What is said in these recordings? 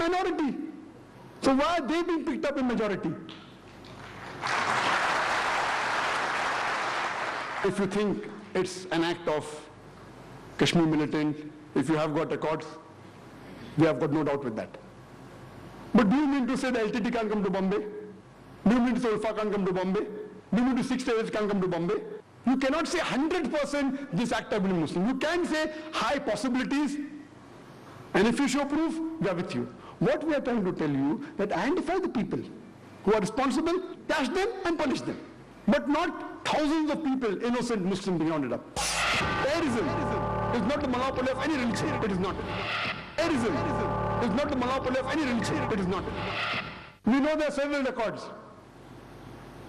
minority. So why are they being picked up in majority? If you think it's an act of Kashmir militant, if you have got records, we have got no doubt with that. But do you mean to say the LTT can't come to Bombay? Do you mean to say Ulfa can't come to Bombay? Do you mean to say 6 terrorists can't come to Bombay? You cannot say 100% this act have been Muslim. You can say high possibilities, and if you show proof, we are with you. What we are trying to tell you, that identify the people who are responsible, catch them and punish them. But not thousands of people, innocent Muslims, being rounded up. Terrorism is not the monopoly of any religion. It is not. Terrorism is not the monopoly of any religion. It is not. We know there are several records.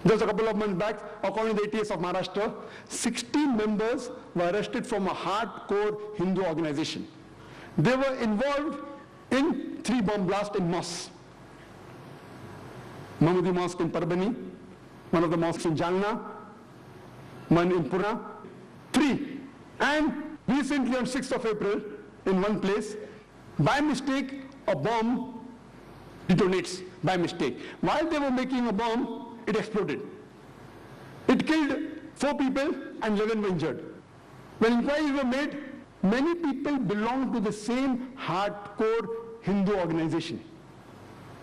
Just a couple of months back, according to the ATS of Maharashtra, 16 members were arrested from a hardcore Hindu organization. They were involved in 3 bomb blasts in mosques. Mahmudi Mosque in Parbhani, one of the mosques in Jalna, one in Pune, 3. And recently on 6th of April, in one place, by mistake, a bomb detonates, by mistake. While they were making a bomb, it exploded. It killed 4 people and 11 were injured. When inquiries were made, many people belong to the same hardcore Hindu organization.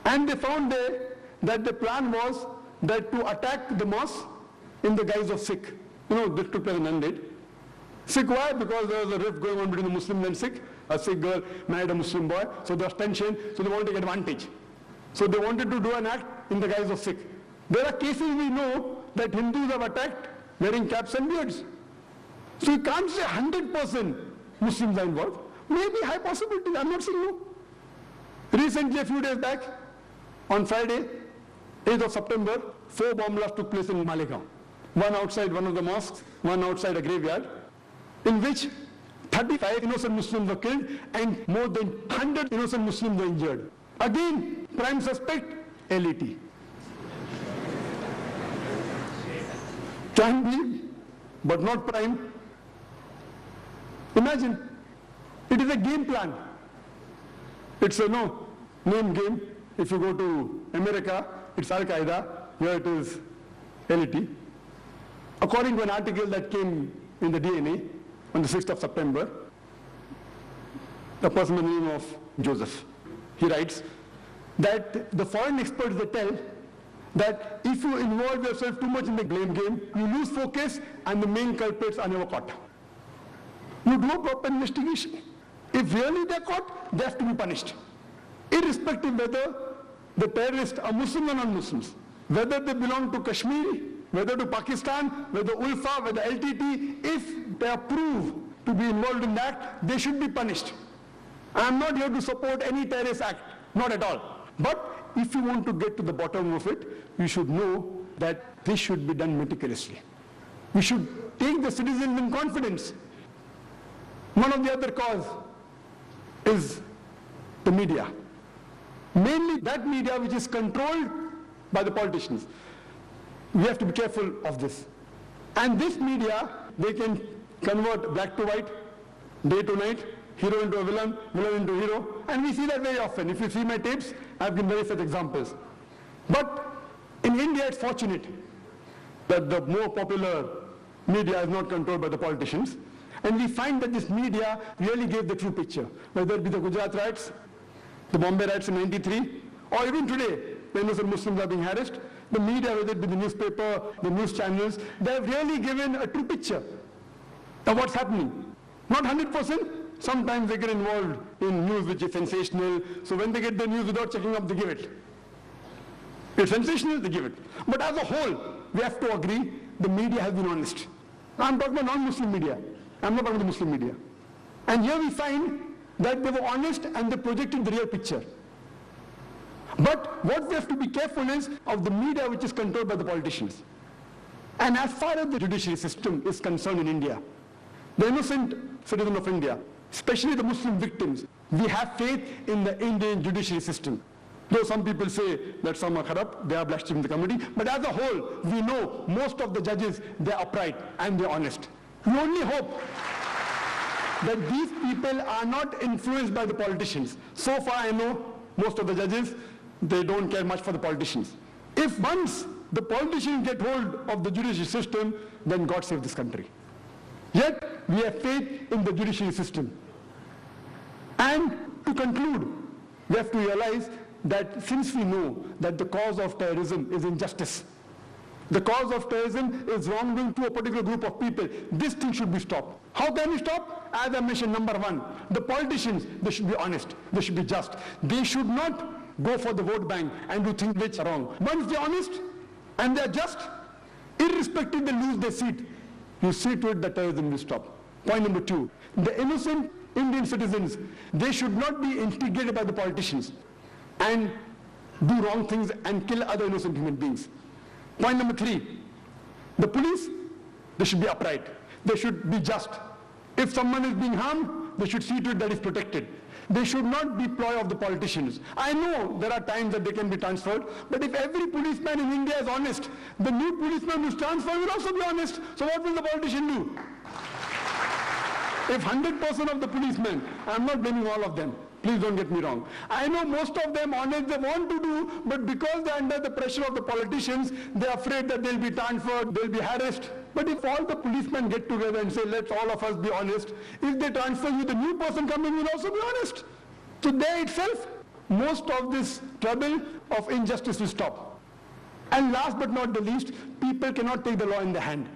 And they found there that the plan was that to attack the mosque in the guise of Sikh. You know, this took place in Nanded. Sikh, why? Because there was a rift going on between the Muslim and Sikh. A Sikh girl married a Muslim boy, so there was tension, so they wanted to take advantage. So they wanted to do an act in the guise of Sikh. There are cases we know that Hindus have attacked wearing caps and beards. So you can't say 100% Muslims are involved. Maybe high possibility, I'm not saying no. Recently, a few days back, on Friday, 8th of September, 4 bomb blasts took place in Malegaon. One outside one of the mosques, one outside a graveyard, in which 35 innocent Muslims were killed and more than 100 innocent Muslims were injured. Again, prime suspect, LET. Can be, but not prime. Imagine, it is a game plan. It's a name game. If you go to America, it's Al-Qaeda, here it is LET. According to an article that came in the DNA on the 6th of September, a person by the name of Joseph, he writes that the foreign experts, they tell that if you involve yourself too much in the blame game, you lose focus and the main culprits are never caught. You do a proper investigation. If really they're caught, they have to be punished. Irrespective whether the terrorists are Muslims or non-Muslims, whether they belong to Kashmir, whether to Pakistan, whether Ulfa, whether LTT, if they are proved to be involved in that, they should be punished. I am not here to support any terrorist act, not at all. But if you want to get to the bottom of it, you should know that this should be done meticulously. We should take the citizens in confidence. One of the other cause is the media. Mainly that media which is controlled by the politicians. We have to be careful of this. And this media, they can convert black to white, day to night, hero into a villain, villain into a hero, and we see that very often. If you see my tapes, I've given very such examples. But in India, it's fortunate that the more popular media is not controlled by the politicians, and we find that this media really gave the true picture, whether it be the Gujarat riots, the Bombay riots in '93, or even today, when innocent Muslims are being harassed, the media, whether it be the newspaper, the news channels, they have really given a true picture of what's happening. Not 100%, sometimes they get involved in news which is sensational, so when they get the news without checking up, they give it. It's sensational, they give it. But as a whole, we have to agree, the media has been honest. I'm talking about non-Muslim media. I'm not talking about the Muslim media. And here we find that they were honest and they projected the real picture. But what we have to be careful is of the media which is controlled by the politicians. And as far as the judiciary system is concerned in India, the innocent citizen of India, especially the Muslim victims, we have faith in the Indian judiciary system. Though some people say that some are corrupt, they are blaspheming the community, but as a whole, we know most of the judges, they are upright and they are honest. We only hope that these people are not influenced by the politicians. So far I know most of the judges, they don't care much for the politicians. If once the politicians get hold of the judicial system, then God save this country. Yet, we have faith in the judicial system. And to conclude, we have to realize that since we know that the cause of terrorism is injustice, the cause of terrorism is wrongdoing to a particular group of people, this thing should be stopped. How can we stop? As I mentioned, number one, the politicians, they should be honest, they should be just. They should not go for the vote bank and do things which are wrong. Once they're honest and they're just, irrespective they lose their seat, you see to it that terrorism will stop. Point number two, the innocent Indian citizens, they should not be instigated by the politicians and do wrong things and kill other innocent human beings. Point number three, the police, they should be upright. They should be just. If someone is being harmed, they should see to it that is protected. They should not be ploy of the politicians. I know there are times that they can be transferred, but if every policeman in India is honest, the new policeman who is transferred will also be honest. So what will the politician do? If 100% of the policemen, I'm not blaming all of them, please don't get me wrong. I know most of them honest, they want to do, but because they're under the pressure of the politicians, they're afraid that they'll be transferred, they'll be harassed. But if all the policemen get together and say, let's all of us be honest, if they transfer you, the new person coming will also be honest. So there itself, most of this trouble of injustice will stop. And last but not the least, people cannot take the law in their hand.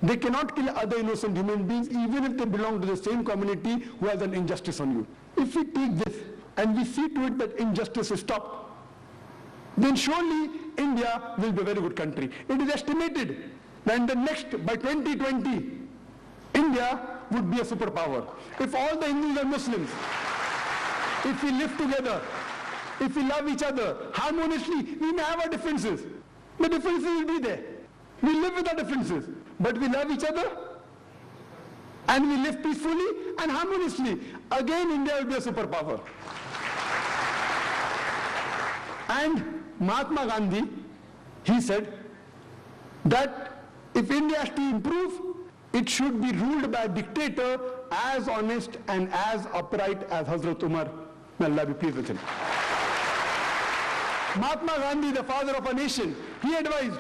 They cannot kill other innocent human beings even if they belong to the same community who has an injustice on you. If we take this and we see to it that injustice is stopped, then surely India will be a very good country. It is estimated that in the next, by 2020, India would be a superpower. If all the Hindus are Muslims, if we live together, if we love each other harmoniously, we may have our differences. The differences will be there. We live with our differences, but we love each other and we live peacefully and harmoniously. Again, India will be a superpower. And Mahatma Gandhi, he said that if India has to improve, it should be ruled by a dictator as honest and as upright as Hazrat Umar. May Allah be pleased with him. Mahatma Gandhi, the father of a nation, he advised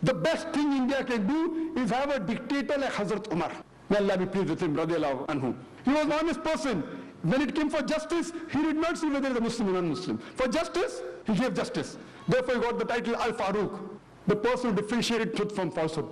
the best thing India can do is have a dictator like Hazrat Umar. May Allah be pleased with him, radiallahu anhu. He was an honest person. When it came for justice, he did not see whether he was a Muslim or non-Muslim. For justice, he gave justice. Therefore he got the title Al-Faruq, the person who differentiated truth from falsehood.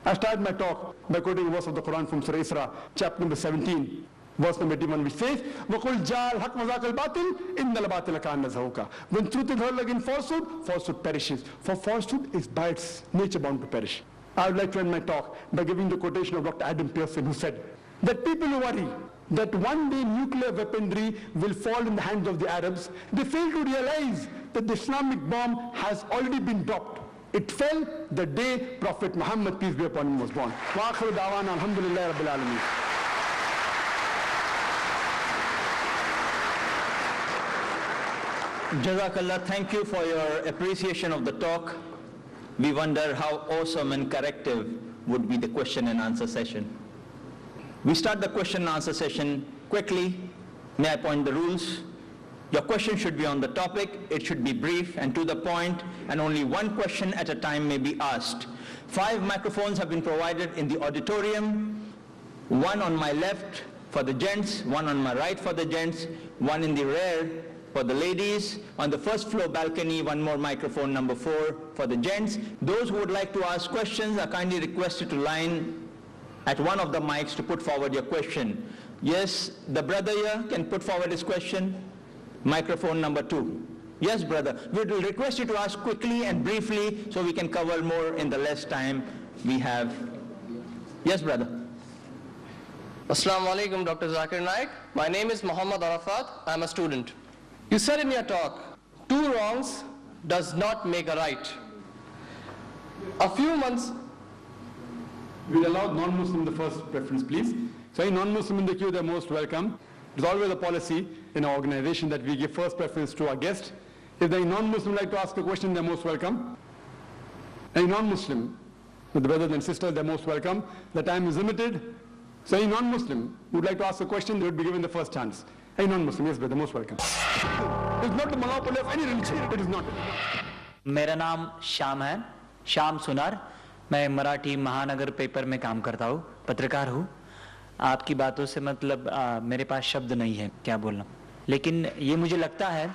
I started my talk by quoting a verse of the Quran from Surah Isra, chapter number 17, verse number 81, which says, وَقُلْ جَاءَ الْحَقُّ وَزَاقَ الْبَاطِلِ إِنَّ الْبَاطِلَ كَانَ زَهُوقًا. When truth is hurled against falsehood, falsehood perishes. For falsehood is by its nature bound to perish. I would like to end my talk by giving the quotation of Dr. Adam Pearson, who said that people who worry that one day nuclear weaponry will fall in the hands of the Arabs, they fail to realize that the Islamic bomb has already been dropped. It fell the day Prophet Muhammad, peace be upon him, was born. Wa akhiru da'wana alhamdulillahi rabbil alameen. Jazakallah, thank you for your appreciation of the talk. We wonder how awesome and corrective would be the question and answer session. We start the question and answer session quickly. May I point the rules? Your question should be on the topic, it should be brief and to the point, and only one question at a time may be asked. 5 microphones have been provided in the auditorium, 1 on my left for the gents, 1 on my right for the gents, 1 in the rear for the ladies. On the first floor balcony, 1 more microphone, number 4 for the gents. Those who would like to ask questions are kindly requested to line at one of the mics to put forward your question. Yes, the brother here can put forward his question. Microphone number 2. Yes, brother. We will request you to ask quickly and briefly so we can cover more in the less time we have. Yes, brother. Assalamu alaikum, Dr. Zakir Naik. My name is Muhammad Arafat. I am a student. You said in your talk, 2 wrongs does not make a right. A few months... We'll allow non-Muslim the first preference, please. So any non-Muslim in the queue, they're most welcome. It's always a policy in our organization that we give first preference to our guest. If any non-Muslim like to ask a question, they're most welcome. Any non-Muslim, with the brothers and sisters, they're most welcome. The time is limited. So any non-Muslim who would like to ask a question, they would be given the first chance. A non-Muslim, yes brother, most welcome. It's not the monopoly of any religion, it is not. मेरा नाम श्याम है, श्याम सुनार। मैं मराठी महानगर paper में काम करता हूँ, पत्रकार हूँ। आपकी बातों से मतलब मेरे पास शब्द नहीं है क्या बोलना, लेकिन ये मुझे लगता है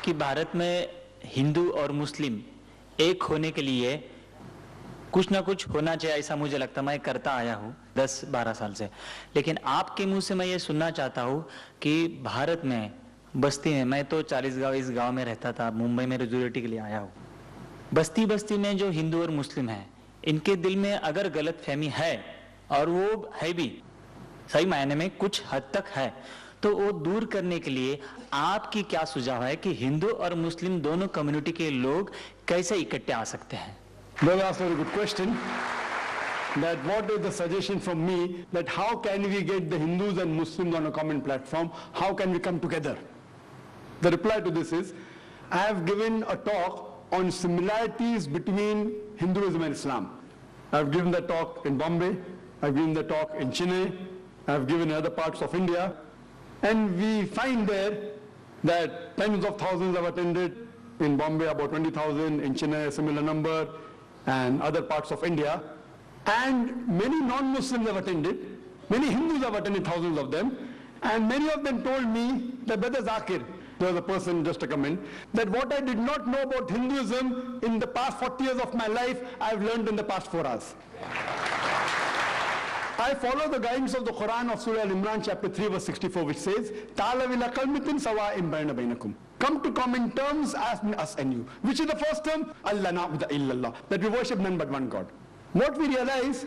कि भारत में हिंदू और मुस्लिम एक होने के लिए कुछ ना कुछ होना चाहिए, ऐसा मुझे लगता है। मैं करता आया हूँ 10-12 साल से, लेकिन आपके मुंह से मैं ये सुनना चाहता हूँ कि भारत में बस्ती में, मैं तो 40 गांव इस गांव में रहता था, मुंबई में रेजुलेटी के लिए आया हूँ। बस्ती बस्ती में जो हिंदू और मुस्लिम हैं, इनके दिल में अगर गलत फहमी है, और वो है भी सही मायने में कुछ हद तक है, तो वो दूर करने के लिए आपकी क्या सुझाव है कि हिंदू और मुस्लिम दोनों कम्युनिटी के लोग कैसे इकट्ठे आ सकते हैं? Well, that's a very good question. That what is the suggestion from me that how can we get the Hindus and Muslims on a common platform? How can we come together? The reply to this is, I have given a talk on similarities between Hinduism and Islam. I have given the talk in Bombay, I have given the talk in Chennai, I have given in other parts of India, and we find there that tens of thousands have attended. In Bombay about 20,000, in Chennai a similar number, and other parts of India. And many non-Muslims have attended, many Hindus have attended, thousands of them, and many of them told me that Brother Zakir, there was a person, just a comment, that what I did not know about Hinduism in the past 40 years of my life, I have learned in the past 4 hours. I follow the guidance of the Quran of Surah Al-Imran chapter 3 verse 64, which says, Ta'alaw ila kalmatin sawa'in bayna bainakum. Come to common terms as us and you. Which is the first term? Allah na'budu illallah. That we worship none but one God. What we realize,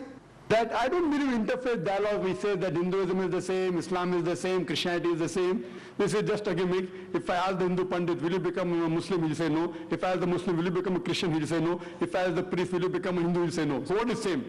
that I don't believe in interfaith dialogue. We say that Hinduism is the same, Islam is the same, Christianity is the same. This is just a gimmick. If I ask the Hindu Pandit, will you become a Muslim? He'll say no. If I ask the Muslim, will you become a Christian? He'll say no. If I ask the priest, will you become a Hindu? He'll say no. So what is same?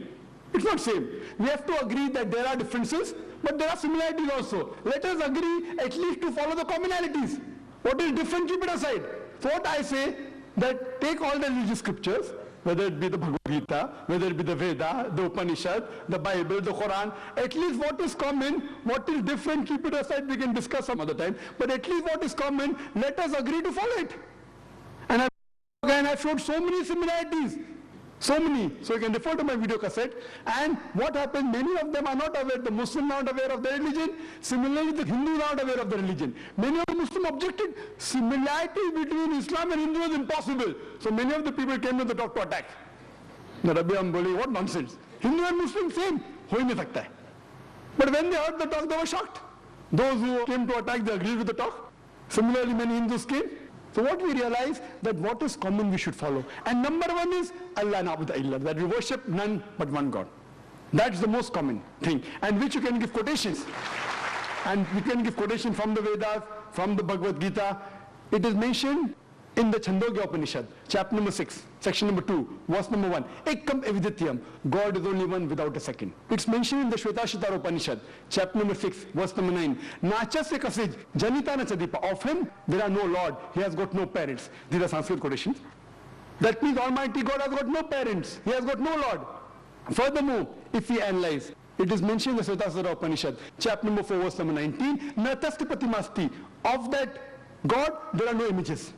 It's not same. We have to agree that there are differences, but there are similarities also. Let us agree at least to follow the commonalities. What is different, keep it aside. So what I say, that take all the religious scriptures, whether it be the Bhagavad Gita, whether it be the Veda, the Upanishad, the Bible, the Quran, at least what is common, what is different, keep it aside, we can discuss some other time, but at least what is common, let us agree to follow it. And I showed so many similarities. So many. So you can refer to my video cassette. And what happens, many of them are not aware, the Muslims are not aware of their religion. Similarly, the Hindus are not aware of the religion. Many of the Muslims objected, similarity between Islam and Hindu is impossible. So many of the people came to the talk to attack. The Rabbi Amboli, what nonsense. Hindu and Muslim same. Ho hi nahi sakta hai. But when they heard the talk, they were shocked. Those who came to attack, they agreed with the talk. Similarly, many Hindus came. So what we realize, that what is common we should follow. And number one is Allah na'budu illallah, that we worship none but one God. That's the most common thing, and which you can give quotations. And we can give quotation from the Vedas, from the Bhagavad Gita. It is mentioned in the Chandogya Upanishad, chapter number 6, section number 2, verse number 1. Ekam evidityam, God is only one without a second. It's mentioned in the Shvetashvatara Upanishad, chapter number 6, verse number 9. Nachasya kasij, janita na chadipa. Of him, there are no Lord. He has got no parents. These are Sanskrit quotations. That means Almighty God has got no parents. He has got no Lord. Furthermore, if we analyze, it is mentioned in the Shvetashvatara Upanishad, chapter number 4, verse number 19. Natasti pratimasti. Of that God, there are no images.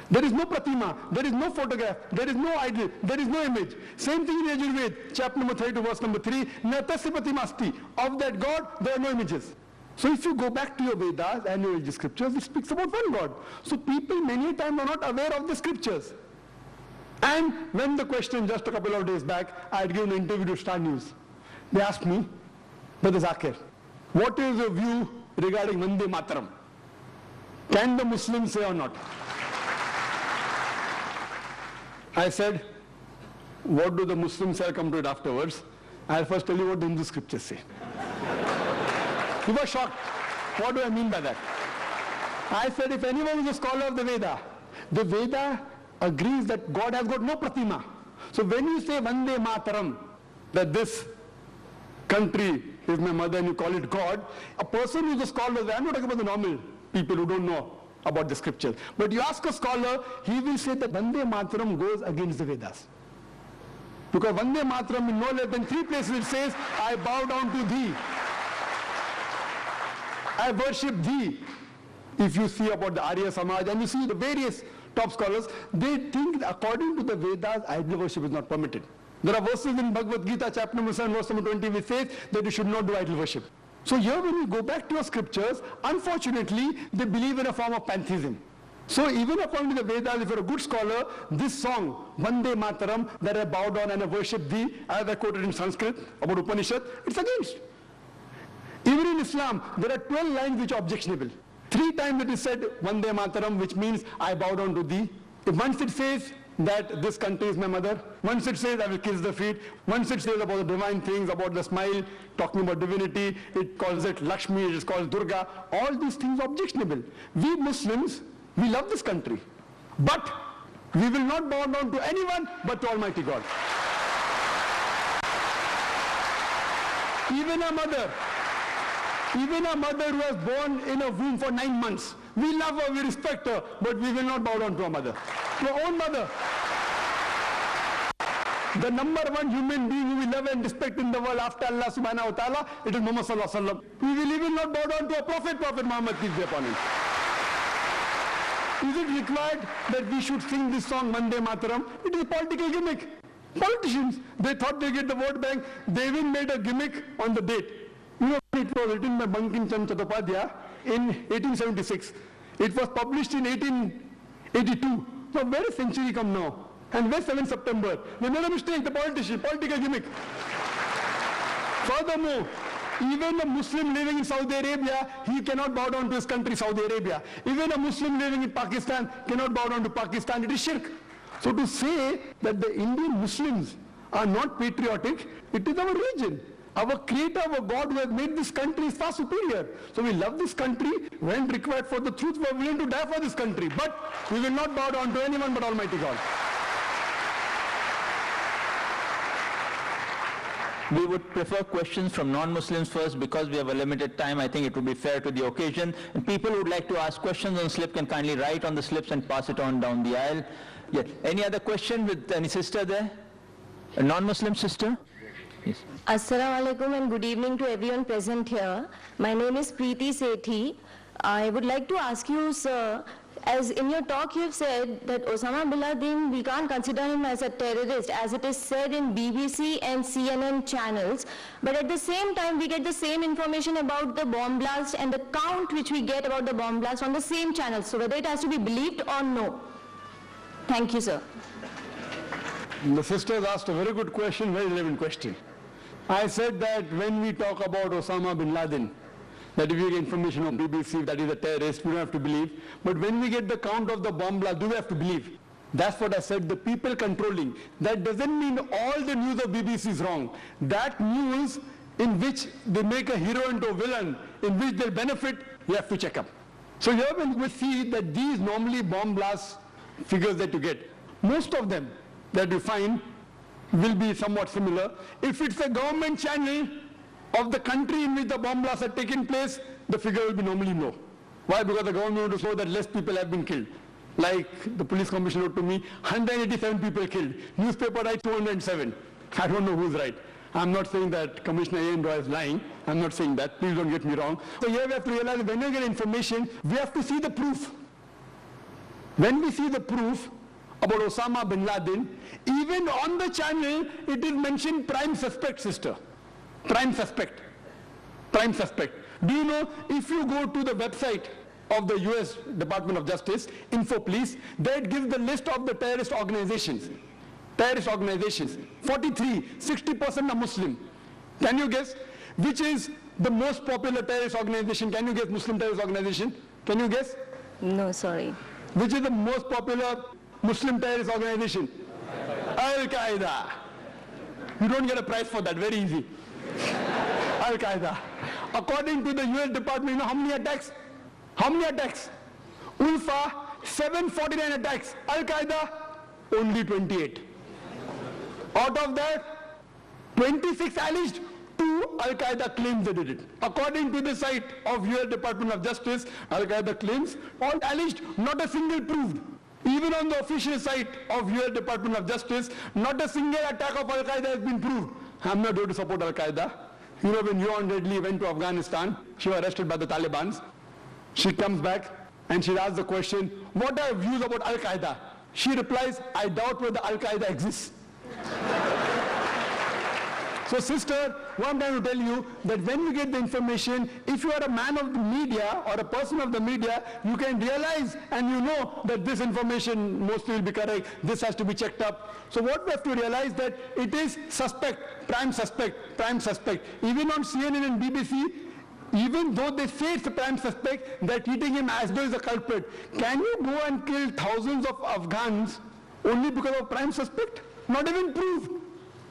There is no pratima, there is no photograph, there is no idol, there is no image. Same thing in Yajurved, chapter number 32, verse number 3, Natasya pratimasti. Of that God, there are no images. So if you go back to your Vedas and your religious scriptures, it speaks about one God. So people many times are not aware of the scriptures. And when the question just a couple of days back, I had given an interview to Star News. They asked me, Brother Zakir, what is your view regarding Vande Mataram? Can the Muslims say or not? I said, what do the Muslims say? I'll come to it afterwards. I'll first tell you what the Hindu scriptures say. You were shocked. What do I mean by that? I said, if anyone is a scholar of the Veda agrees that God has got no pratima. So when you say Vande Mataram, that this country is my mother and you call it God, a person who is a scholar, I'm not talking about the normal people who don't know about the scriptures. But you ask a scholar, he will say that Vande Mataram goes against the Vedas. Because Vande Mataram in no less than 3 places it says, I bow down to thee. I worship thee. If you see about the Arya Samaj and you see the various top scholars, they think according to the Vedas, idol worship is not permitted. There are verses in Bhagavad Gita, chapter number 7, verse number 20, which says that you should not do idol worship. So here when you go back to your scriptures, unfortunately, they believe in a form of pantheism. So even according to the Vedas, if you're a good scholar, this song, Vande Mataram, that I bow down and I worship thee, as I quoted in Sanskrit about Upanishad, it's against. Even in Islam, there are 12 lines which are objectionable. 3 times it is said, Vande Mataram, which means I bow down to thee. If once it says that this country is my mother, once it says I will kiss the feet, once it says about the divine things, about the smile, talking about divinity, it calls it Lakshmi, it is called Durga, all these things are objectionable. We Muslims, we love this country, but we will not bow down to anyone but to Almighty God. Even a mother who was born in a womb for 9 months, we love her, we respect her, but we will not bow down to our mother, to our own mother. The number one human being who we love and respect in the world after Allah subhanahu wa ta'ala, it is Muhammad sallallahu alaihi wasallam. We will even not bow down to a prophet Muhammad, peace be upon him. Is it required that we should sing this song, Vande Mataram? It is a political gimmick. Politicians, they thought they get the vote bank, they even made a gimmick on the date. You know, it was written by Bankim Chand Chattopadhyay in 1876. It was published in 1882. So where is century come now? And where's 7th September? They made a mistake, the politician, political gimmick. Furthermore, even a Muslim living in Saudi Arabia, he cannot bow down to his country, Saudi Arabia. Even a Muslim living in Pakistan cannot bow down to Pakistan. It is shirk. So to say that the Indian Muslims are not patriotic, it is our religion. Our creator, our God who has made this country is far superior. So we love this country. When required for the truth, we are willing to die for this country. But we will not bow down to anyone but Almighty God. We would prefer questions from non-Muslims first because we have a limited time. I think it would be fair to the occasion. And people who would like to ask questions on slip can kindly write on the slips and pass it on down the aisle. Yeah. Any other question with any sister there? A non-Muslim sister? Yes. Assalamu alaikum and good evening to everyone present here. My name is Preeti Sethi. I would like to ask you, sir, as in your talk you have said that Osama bin Laden, we can't consider him as a terrorist as it is said in BBC and CNN channels, but at the same time we get the same information about the bomb blast and the count which we get about the bomb blast on the same channels, so whether it has to be believed or no. Thank you, sir. The sisters asked a very good question, very relevant question. I said that when we talk about Osama bin Laden, that if we get information on BBC that he's a terrorist, we don't have to believe. But when we get the count of the bomb blast, do we have to believe? That's what I said, the people controlling. That doesn't mean all the news of BBC is wrong. That news in which they make a hero into a villain, in which they'll benefit, you have to check up. So here when we see that these normally bomb blast figures that you get, most of them that you find will be somewhat similar. If it's a government channel of the country in which the bomb blasts are taken place, the figure will be normally low. Why? Because the government wants to show that less people have been killed. Like the police commissioner wrote to me, 187 people killed. Newspaper writes 207. I don't know who's right. I'm not saying that Commissioner A.N. Roy is lying. I'm not saying that. Please don't get me wrong. So here we have to realize when we get information, we have to see the proof. When we see the proof about Osama bin Laden, even on the channel, it is mentioned prime suspect, sister. Prime suspect. Prime suspect. Do you know, if you go to the website of the US Department of Justice, InfoPolice, there it gives the list of the terrorist organizations. Terrorist organizations. 43, 60% are Muslim. Can you guess which is the most popular terrorist organization? Can you guess Muslim terrorist organization? Can you guess? No, sorry. Which is the most popular Muslim terrorist organization? Al-Qaeda. You don't get a prize for that, very easy. Al-Qaeda. According to the US Department, you know how many attacks? How many attacks? Ulfa, 749 attacks. Al-Qaeda, only 28. Out of that, 26 alleged, 2 Al-Qaeda claims they did it. According to the site of US Department of Justice, Al-Qaeda claims, all alleged, not a single proved. Even on the official site of US Department of Justice, not a single attack of Al-Qaeda has been proved. I'm not going to support Al-Qaeda. You know, when Yohan Redley went to Afghanistan, she was arrested by the Taliban. She comes back and she asks the question, what are your views about Al-Qaeda? She replies, I doubt whether Al-Qaeda exists. So sister, what I'm trying to tell you, that when you get the information, if you are a man of the media or a person of the media, you can realize and you know that this information mostly will be correct, this has to be checked up. So what we have to realize that it is suspect, prime suspect, prime suspect. Even on CNN and BBC, even though they say it's a prime suspect, they're treating him as though he's a culprit. Can you go and kill thousands of Afghans only because of prime suspect? Not even proved.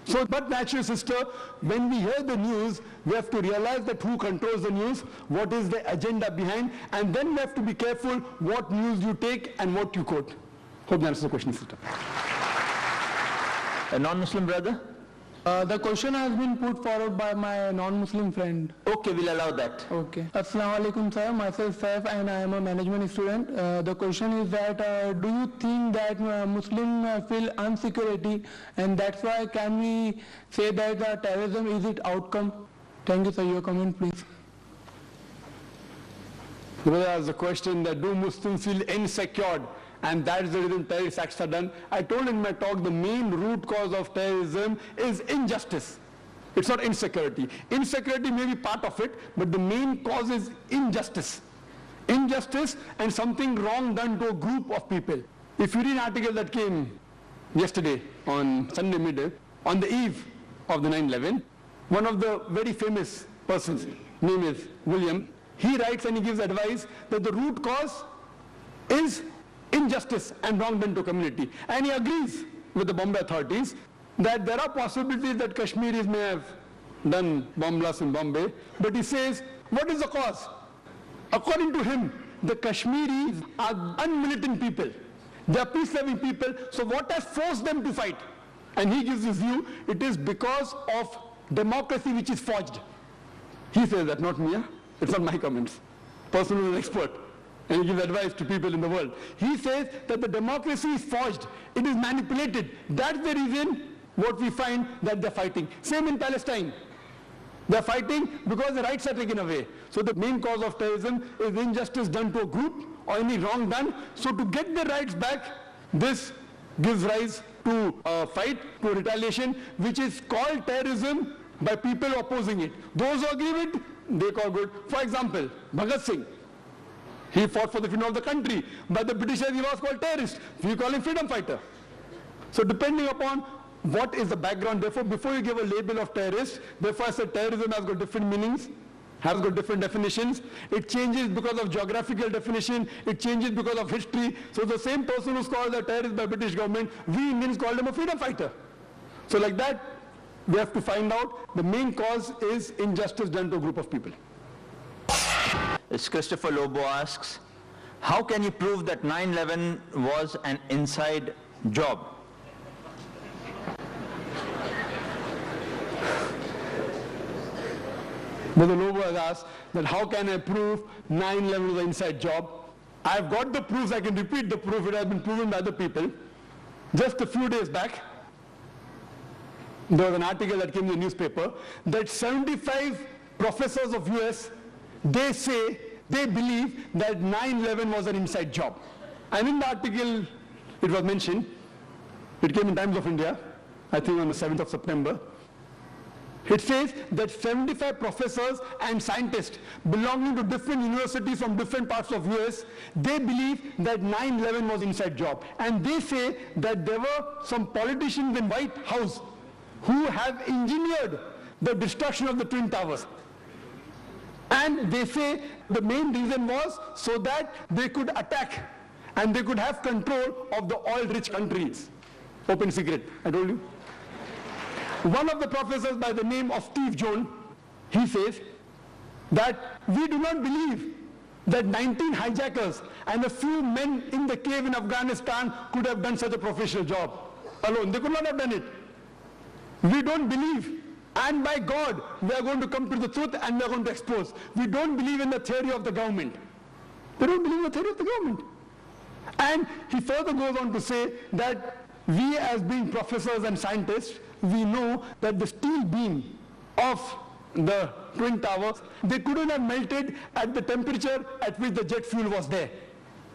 So, but natural sister, when we hear the news, we have to realize that who controls the news, what is the agenda behind, and then we have to be careful what news you take and what you quote. Hope that answers the question, sister. A non-Muslim brother? The question has been put forward by my non-Muslim friend. Okay, we'll allow that. Okay. Assalamu alaikum sir, myself Saif and I am a management student. The question is that do you think that Muslims feel insecurity and that's why can we say that terrorism is its outcome? Thank you sir, your comment please. The brother asked the question that do Muslims feel insecure, and that is the reason terrorist acts are done. I told in my talk the main root cause of terrorism is injustice. It's not insecurity. Insecurity may be part of it, but the main cause is injustice. Injustice and something wrong done to a group of people. If you read an article that came yesterday on Sunday midday, on the eve of the 9/11, one of the very famous persons, name is William, he writes and he gives advice that the root cause is injustice and wrong done to community. And he agrees with the Bombay authorities that there are possibilities that Kashmiris may have done bomb blasts in Bombay, but he says, what is the cause? According to him, the Kashmiris are unmilitant people. They are peace-loving people, so what has forced them to fight? And he gives his view, it is because of democracy which is forged. He says that, not me, it's not my comments. Person who is an expert. And he gives advice to people in the world. He says that the democracy is forged, it is manipulated. That's the reason what we find that they're fighting. Same in Palestine. They're fighting because the rights are taken away. So the main cause of terrorism is injustice done to a group or any wrong done. So to get their rights back, this gives rise to a fight, to a retaliation, which is called terrorism by people opposing it. Those who agree with it, they call good. For example, Bhagat Singh. He fought for the freedom of the country. By the Britishers, he was called terrorist. We call him freedom fighter. So depending upon what is the background, therefore, before you give a label of terrorist, therefore I said terrorism has got different meanings, has got different definitions. It changes because of geographical definition. It changes because of history. So the same person who's called a terrorist by British government, we Indians called him a freedom fighter. So like that, we have to find out the main cause is injustice done to a group of people. Christopher Lobo asks, how can you prove that 9/11 was an inside job? Brother Lobo has asked that how can I prove 9/11 was an inside job? I've got the proofs, I can repeat the proof, it has been proven by other people. Just a few days back, there was an article that came in the newspaper that 75 professors of US, they say, they believe that 9/11 was an inside job. And in the article, it was mentioned, it came in Times of India, I think on the 7th of September. It says that 75 professors and scientists belonging to different universities from different parts of US, they believe that 9/11 was inside job. And they say that there were some politicians in White House who have engineered the destruction of the Twin Towers. And they say the main reason was so that they could attack and they could have control of the oil-rich countries. Open secret, I told you. One of the professors by the name of Steve Jones, he says that we do not believe that 19 hijackers and a few men in the cave in Afghanistan could have done such a professional job alone. They could not have done it. We don't believe. And by God, we are going to come to the truth and we are going to expose. We don't believe in the theory of the government. They don't believe in the theory of the government. And he further goes on to say that we as being professors and scientists, we know that the steel beam of the Twin Towers, they couldn't have melted at the temperature at which the jet fuel was there.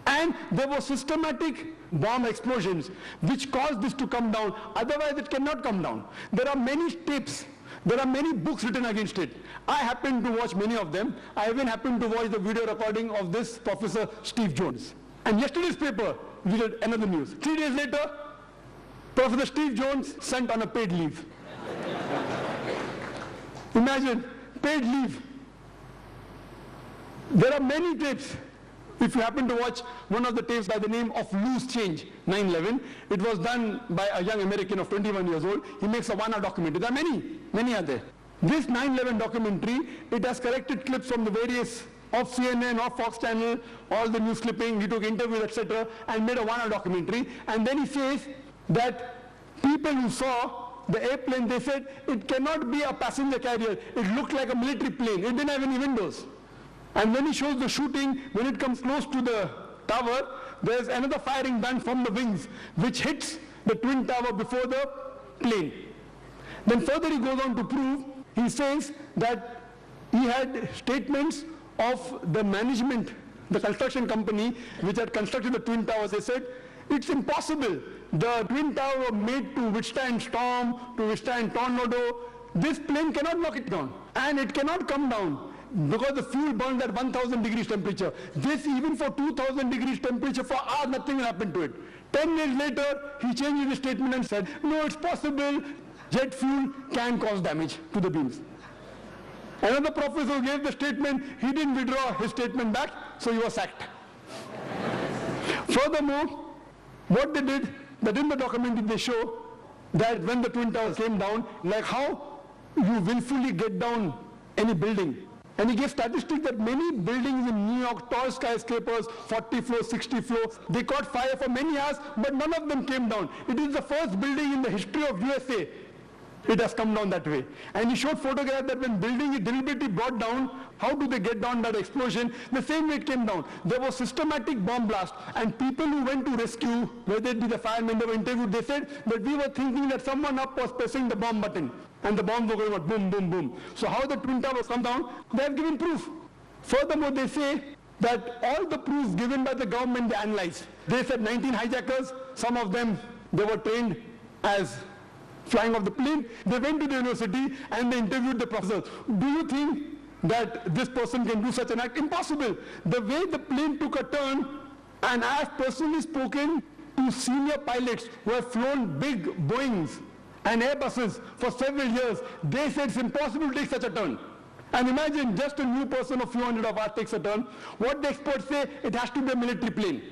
And there were systematic bomb explosions which caused this to come down. Otherwise, it cannot come down. There are many tapes. There are many books written against it. I happened to watch many of them. I even happened to watch the video recording of this Professor Steve Jones. And yesterday's paper, we did another news. 3 days later, Professor Steve Jones sent on a paid leave. Imagine, paid leave. There are many tapes. If you happen to watch one of the tapes by the name of Loose Change, 9/11, it was done by a young American of 21 years old. He makes a 1 hour documentary. There are many are there. This 9/11 documentary, it has corrected clips from the various of CNN, of Fox Channel, all the news clipping, he took interviews, etc., and made a 1 hour documentary. And then he says that people who saw the airplane, they said it cannot be a passenger carrier. It looked like a military plane. It didn't have any windows. And when he shows the shooting, when it comes close to the tower, there's another firing done from the wings, which hits the Twin Tower before the plane. Then further he goes on to prove, he says that he had statements of the management, the construction company, which had constructed the Twin Towers. They said, it's impossible. The Twin Tower were made to withstand storm, to withstand tornado. This plane cannot knock it down. And it cannot come down, because the fuel burned at 1,000 degrees temperature. This, even for 2,000 degrees temperature, for hours, nothing will happen to it. 10 days later, he changed his statement and said, no, it's possible. Jet fuel can cause damage to the beams. Another professor gave the statement, he didn't withdraw his statement back, so he was sacked. Furthermore, what they did, that in the documentary they show that when the Twin Towers came down, like how you willfully get down any building. And he gave statistics that many buildings in New York, tall skyscrapers, 40 floors, 60 floors, they caught fire for many hours, but none of them came down. It is the first building in the history of USA. It has come down that way. And he showed photographs that when building is deliberately brought down, how do they get down that explosion? The same way it came down. There was systematic bomb blast, and people who went to rescue, whether it be the firemen, they were interviewed, they said that we were thinking that someone up was pressing the bomb button, and the bombs were going out, boom, boom, boom. So how the Twin Towers come down? They have given proof. Furthermore, they say that all the proofs given by the government, they analyzed. They said 19 hijackers, some of them, they were trained as flying off the plane. They went to the university and they interviewed the professors. Do you think that this person can do such an act? Impossible. The way the plane took a turn, and I have personally spoken to senior pilots who have flown big Boeings and Airbuses for several years, they said it's impossible to take such a turn. And imagine just a new person of few hundred of us takes a turn. What the experts say, it has to be a military plane.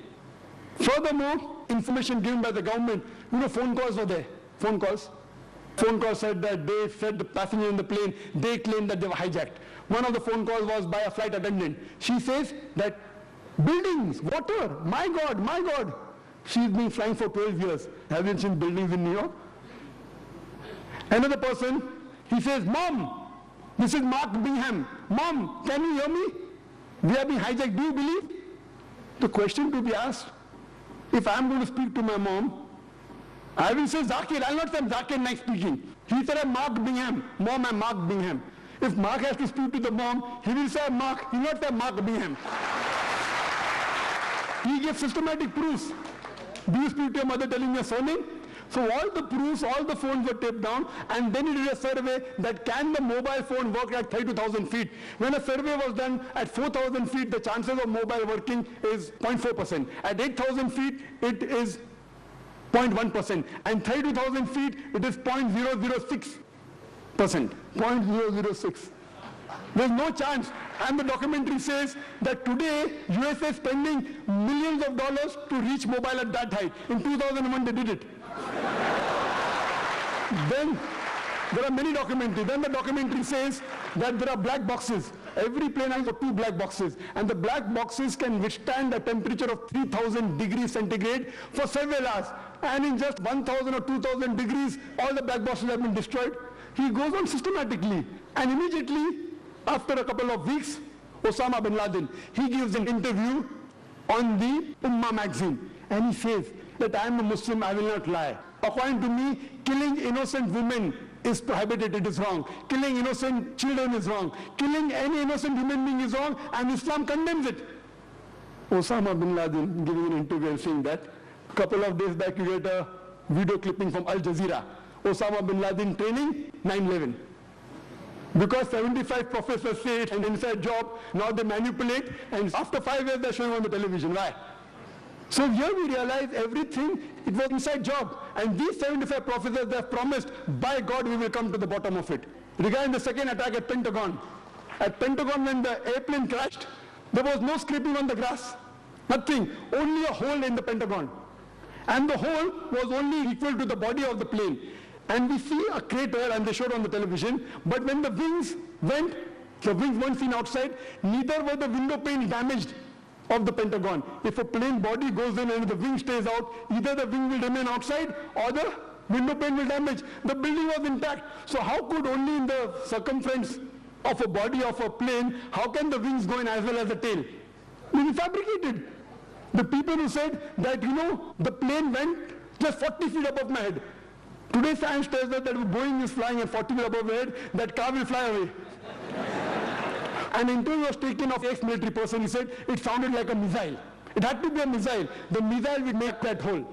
Furthermore, information given by the government, phone calls were there. Phone calls said that they said the passenger in the plane, they claimed that they were hijacked. One of the phone calls was by a flight attendant. She says that buildings, water, my God. She's been flying for 12 years. Haven't seen buildings in New York? Another person, he says, Mom, this is Mark Bingham. Mom, can you hear me? We are being hijacked. Do you believe? The question to be asked, if I'm going to speak to my mom, I will say Zakir. I will not say Zakir Naik speaking. He said I'm Mark Bingham. Mom, I'm Mark Bingham. If Mark has to speak to the mom, he will say Mark. He will not say Mark Bingham. He gives systematic proofs. Do you speak to your mother telling your surname? So all the proofs, all the phones were taped down, and then he did a survey that can the mobile phone work at 32,000 feet. When a survey was done at 4,000 feet, the chances of mobile working is 0.4%. At 8,000 feet, it is 0.1%. And 32,000 feet, it is 0.006%. 0.006. There's no chance. And the documentary says that today, USA is spending millions of dollars to reach mobile at that height. In 2001, they did it. Then there are many documentaries. Then the documentary says that there are black boxes. Every plane has got 2 black boxes, and the black boxes can withstand a temperature of 3,000 degrees centigrade for several hours. And in just 1,000 or 2,000 degrees, all the black boxes have been destroyed. He goes on systematically, and immediately after a couple of weeks, Osama bin Laden, he gives an interview on the Ummah magazine, and he says that I am a Muslim, I will not lie. According to me, killing innocent women is prohibited, it is wrong. Killing innocent children is wrong. Killing any innocent human being is wrong, and Islam condemns it. Osama bin Laden giving an interview and saying that. A couple of days back, you get a video clipping from Al Jazeera. Osama bin Laden training, 9/11. Because 75 professors say it's an inside job, now they manipulate, and after 5 years they're showing on the television. Why? So here we realize everything, it was inside job. And these 75 professors, they have promised, by God, we will come to the bottom of it. Regarding the second attack at Pentagon. At Pentagon, when the airplane crashed, there was no scraping on the grass. Nothing. Only a hole in the Pentagon. And the hole was only equal to the body of the plane. And we see a crater, and they showed on the television, but when the wings went, the wings weren't seen outside, neither were the window pane damaged of the Pentagon. If a plane body goes in and the wing stays out, either the wing will remain outside or the window pane will damage. The building was intact. So how could only in the circumference of a body of a plane, how can the wings go in as well as the tail? It is fabricated. The people who said that, the plane went just 40 feet above my head. Today science tells us that if Boeing is flying at 40 feet above my head, that car will fly away. An interview was taken of ex-military person. He said it sounded like a missile. It had to be a missile. The missile would make that hole.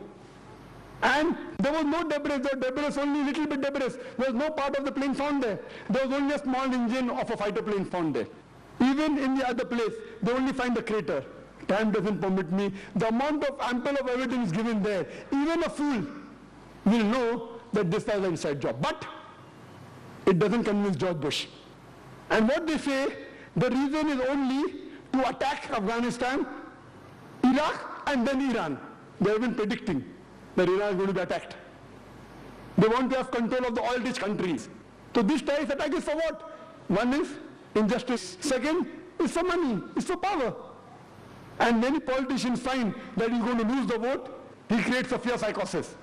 And there was no debris. There was debris, only little bit debris. There was no part of the plane found there. There was only a small engine of a fighter plane found there. Even in the other place, they only find the crater. Time doesn't permit me. The amount of ample of evidence given there, even a fool will know that this was an inside job. But it doesn't convince George Bush. And what they say, the reason is only to attack Afghanistan, Iraq, and then Iran. They have been predicting that Iran is going to be attacked. They want to have control of the oil-rich countries. So this terrorist attack is for what? One is injustice. Second is for money, it's for power. And many politicians find that he's going to lose the vote, he creates a fear psychosis.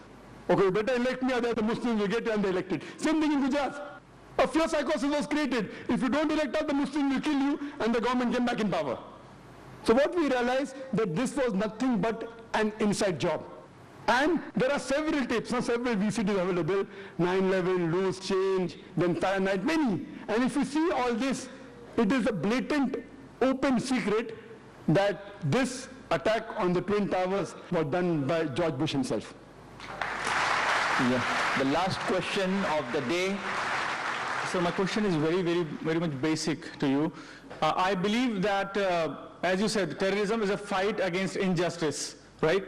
Okay, you better elect me, or the Muslims will get you and they elected. Same thing in Gujarat. A fear psychosis was created. If you don't elect us, the Muslims will kill you, and the government came back in power. So what we realized, that this was nothing but an inside job. And there are several tapes, several VCDs available, 9/11, loose change, then Fahrenheit, many. And if you see all this, it is a blatant, open secret that this attack on the Twin Towers was done by George Bush himself. Yeah. The last question of the day. So my question is very much basic to you. I believe that, as you said, terrorism is a fight against injustice, right?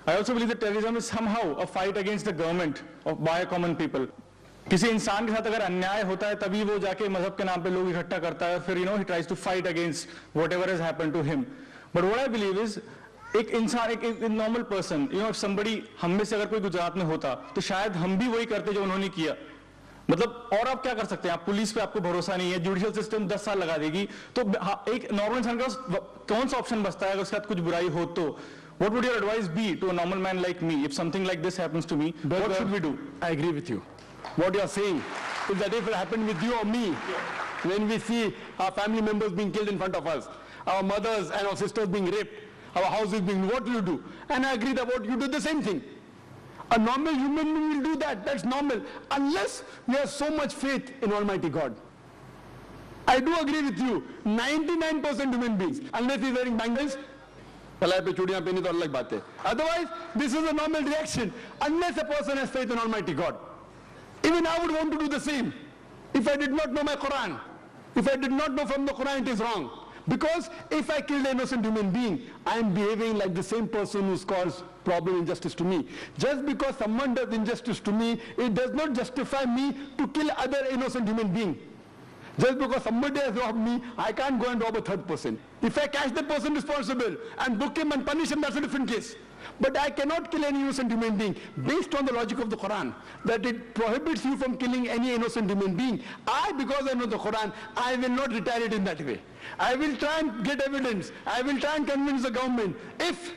I also believe that terrorism is somehow a fight against the government by common people. किसी इंसान के साथ अगर अन्याय होता है तभी वो जाके मजहब के नाम पे लोग इकट्ठा करता है, फिर he tries to fight against whatever has happened to him. But what I believe is एक इंसान, एक normal person, if somebody, हम में से अगर कोई गुजरात में होता तो शायद हम भी वही करते जो उन्होंने किया. मतलब और आप क्या कर सकते हैं? आप पुलिस पे आपको भरोसा नहीं है, जुडिशियल सिस्टम 10 साल लगा देगी, तो एक नॉर्मल इंसान का कौन सा ऑप्शन बचता है अगर उसके साथ कुछ बुराई हो तो? What would your advice be to a normal man like me if something like this happens to me? What should we do? I agree with you. What you are saying is that if it happened with you or me, when we see our family members being killed in front of us, our mothers and our sisters being raped, our houses being, what will you do? And I agree that what you do the same thing. A normal human being will do that. That's normal. Unless we have so much faith in Almighty God. I do agree with you. 99% human beings, unless he's wearing bangles, otherwise, this is a normal reaction. Unless a person has faith in Almighty God. Even I would want to do the same. If I did not know my Quran, if I did not know from the Quran, it is wrong. Because if I kill an innocent human being, I am behaving like the same person who's caused problem injustice to me. Just because someone does injustice to me, it does not justify me to kill other innocent human being. Just because somebody has robbed me, I can't go and rob a third person. If I catch the person responsible and book him and punish him, that's a different case. But I cannot kill any innocent human being based on the logic of the Quran, that it prohibits you from killing any innocent human being. Because I know the Quran, I will not retaliate in that way. I will try and get evidence. I will try and convince the government. If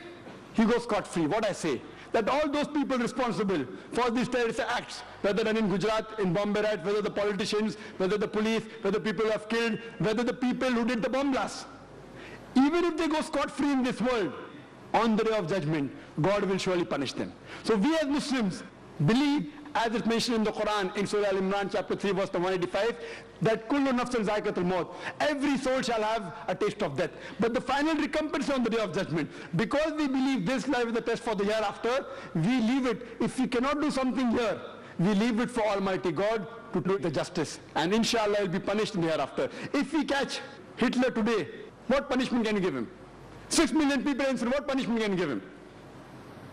he goes scot-free, what I say, that all those people responsible for these terrorist acts, whether done in Gujarat, in Bombay riot, whether the politicians, whether the police, whether people who have killed, whether the people who did the bomb blast, even if they go scot-free in this world, on the day of judgment, God will surely punish them. So we as Muslims believe as it's mentioned in the Quran in Surah Al-Imran chapter 3 verse 185, that kullu nafsin zaikatul maut, every soul shall have a taste of death. But the final recompense is on the day of judgment. Because we believe this life is the test for the hereafter, we leave it. If we cannot do something here, we leave it for Almighty God to do the justice. And inshallah, he'll be punished in the hereafter. If we catch Hitler today, what punishment can you give him? 6 million people in Syria, what punishment can you give him?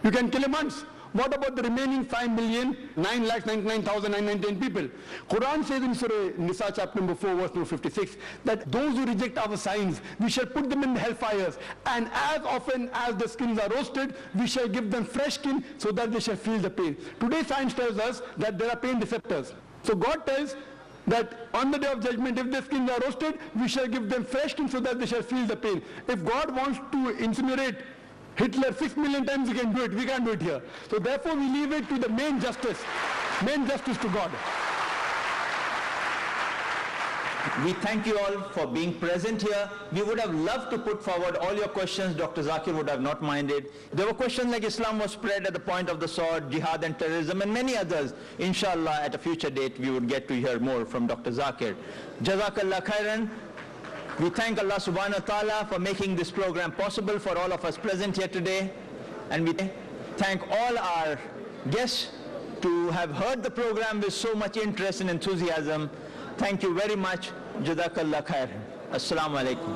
You can kill him once. What about the remaining 5,999,919 people? Quran says in Surah Nisa chapter number 4 verse number 56 that those who reject our signs, we shall put them in the hellfires, and as often as the skins are roasted, we shall give them fresh skin so that they shall feel the pain. Today science tells us that there are pain receptors. So God tells that on the day of judgment, if their skins are roasted, we shall give them fresh skin so that they shall feel the pain. If God wants to incinerate Hitler 6 million times, he can do it. We can't do it here. So therefore we leave it to the main justice to God. We thank you all for being present here. We would have loved to put forward all your questions. Dr. Zakir would have not minded. There were questions like Islam was spread at the point of the sword, jihad and terrorism, and many others. Inshallah, at a future date, we would get to hear more from Dr. Zakir. Jazakallah khairan. We thank Allah subhanahu wa ta'ala for making this program possible for all of us present here today. And we thank all our guests to have heard the program with so much interest and enthusiasm. Thank you very much. Jazakallah khairan. Assalamu alaikum.